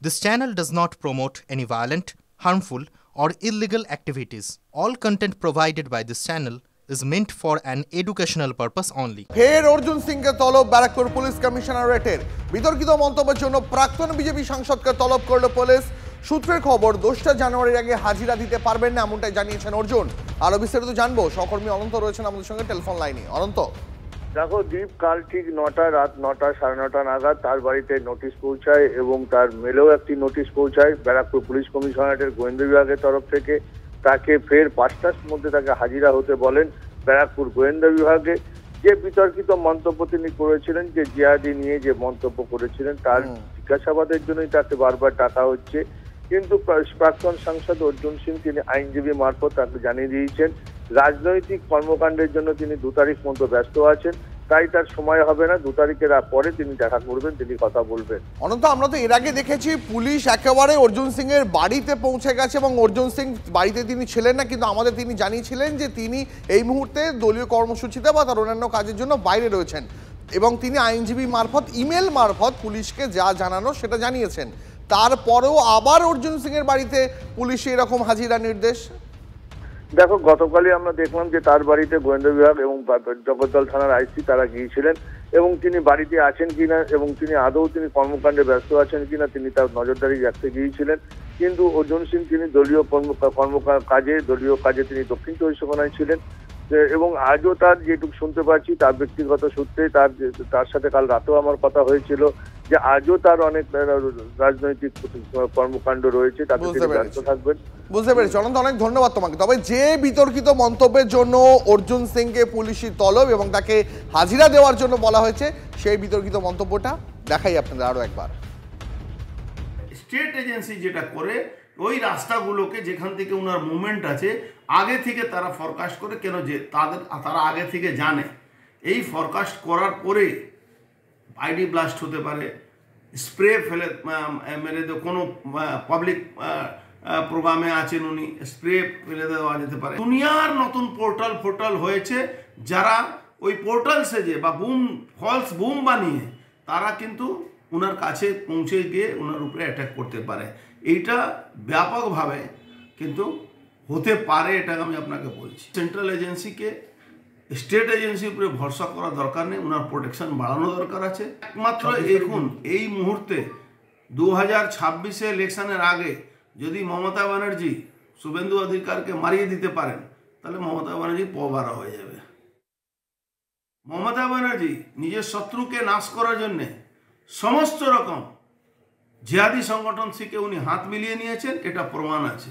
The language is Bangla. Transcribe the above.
This channel does not promote any violent, harmful, or illegal activities. All content provided by this channel is meant for an educational purpose only. ফের অর্জুন সিংকে তলব ব্যারাকপুর পুলিশ কমিশনারেটের বিতর্কিত মন্তব্যের জন্য প্রাক্তন বিজেপি সাংসদকে তলব করল পুলিশ। সূত্রের খবর 2রা জানুয়ারির আগে হাজিরা দিতে পারবেন না এমনটাই জানিয়েছেন অর্জুন। আরো বিস্তারিত জানবো, সহকর্মী অনন্ত রয়েছেন আমাদের সঙ্গে টেলিফোন লাইনে। অনন্ত, দেখো দীপ, কাল ঠিক 9টা রাত 9টা 9:30 নাগাদ তার বাড়িতে নোটিশ পৌঁছায় এবং তার মেলেও একটি নোটিশ পৌঁছায় ব্যারাকপুর পুলিশ কমিশনারেটের গোয়েন্দা বিভাগের তরফ থেকে। তাকে ফের 5টার মধ্যে তাকে হাজিরা হতে বলেন ব্যারাকপুর গোয়েন্দা বিভাগে। যে বিতর্কিত মন্তব্য তিনি করেছিলেন, যে জিহাদি নিয়ে যে মন্তব্য করেছিলেন, তার জিজ্ঞাসাবাদের জন্যই তাকে বারবার ডাকা হচ্ছে। কিন্তু প্রাক্তন সাংসদ অর্জুন সিং তিনি আইনজীবী মারফত তাকে জানিয়ে দিয়েছেন রাজনৈতিক কর্মকাণ্ডের জন্য তিনি 2 তারিখ পর্যন্ত ব্যস্ত আছেন, তাই তার সময় হবে না। 2 তারিখের পরে তিনি দেখা করবেন, তিনি কথা বলবেন। অনন্ত, আমরা তো এর আগে দেখেছি পুলিশ একেবারে অর্জুন সিং এর বাড়িতে পৌঁছে গেছে এবং অর্জুন সিং বাড়িতে তিনি ছিলেন না, কিন্তু আমাদের তিনি জানিয়েছিলেন যে তিনি এই মুহূর্তে দলীয় কর্মসূচিতে বা তার অন্যান্য কাজের জন্য বাইরে রয়েছেন এবং তিনি আইনজীবী মারফত ইমেল মারফত পুলিশকে যা জানানো সেটা জানিয়েছেন। তারপরেও আবার অর্জুন সিং এর বাড়িতে পুলিশ এরকম হাজিরা নির্দেশ। দেখো, গতকালই আমরা দেখলাম যে তার বাড়িতে গোয়েন্দা বিভাগ এবং জগদ্দল থানার আইসি তারা গিয়েছিলেন এবং তিনি বাড়িতে আছেন কিনা এবং তিনি আদৌ তিনি কর্মকাণ্ডে ব্যস্ত আছেন কিনা তিনি তার নজরদারি রাখতে গিয়েছিলেন। কিন্তু অর্জুন সিং তিনি দলীয় দলীয় কাজে তিনি দক্ষিণ 24 পরগনায় ছিলেন এবং আজও তার যেটুকু শুনতে পাচ্ছি তার ব্যক্তিগত সূত্রে তার সাথে কাল রাতেও আমার কথা হয়েছিল যে আজও তার অনেক রাজনৈতিক কর্মকাণ্ড রয়েছে, তাতে তিনি ব্যস্ত থাকবেন। বুঝতে পেরেছি অনন্ত, অনেক ধন্যবাদ তোমাকে। তবে যে বিতর্কিত মন্তব্যের জন্য অর্জুন সিংকে পুলিশি তলব এবং তাকে হাজিরা দেওয়ার জন্য বলা হয়েছে, সেই বিতর্কিত মন্তব্যটা দেখাই আপনাদের আরো একবার। স্টেট এজেন্সি যেটা করে ওই রাস্তাগুলোকে যেখান থেকে ওনার মুভমেন্ট আছে আগে থেকে তারা ফরকাস্ট করে, কেন যে তারা আগে থেকে জানে এই ফরকাস্ট করার পরে আইডি ব্লাস্ট হতে পারে, স্প্রে ফেলে মেরে দেওয়া, কোনো পাবলিক প্রোগ্রামে আছেন উনি, স্প্রে ফেলে দেওয়া যেতে পারে। দুনিয়ার নতুন পোর্টাল হয়েছে, যারা ওই পোর্টাল সেজে বা ফলস বুম বানিয়ে তারা কিন্তু ওনার কাছে পৌঁছে গিয়ে ওনার উপরে অ্যাটাক করতে পারে। এইটা ব্যাপকভাবে কিন্তু হতে পারে, এটা আমি আপনাকে বলছি। সেন্ট্রাল এজেন্সিকে স্টেট এজেন্সির উপরে ভরসা করা দরকার নেই, ওনার প্রোটেকশন বাড়ানো দরকার আছে। একমাত্র এখন এই মুহূর্তে 2026 ইলেকশনের আগে যদি মমতা ব্যানার্জি শুভেন্দু অধিকারকে মারিয়ে দিতে পারেন, তাহলে মমতা ব্যানার্জি পবারা হয়ে যাবে। মমতা ব্যানার্জি নিজের শত্রুকে নাশ করার জন্যে সমস্ত রকম জিহাদি সংগঠন থেকে উনি হাত মিলিয়ে নিয়েছেন, এটা প্রমাণ আছে।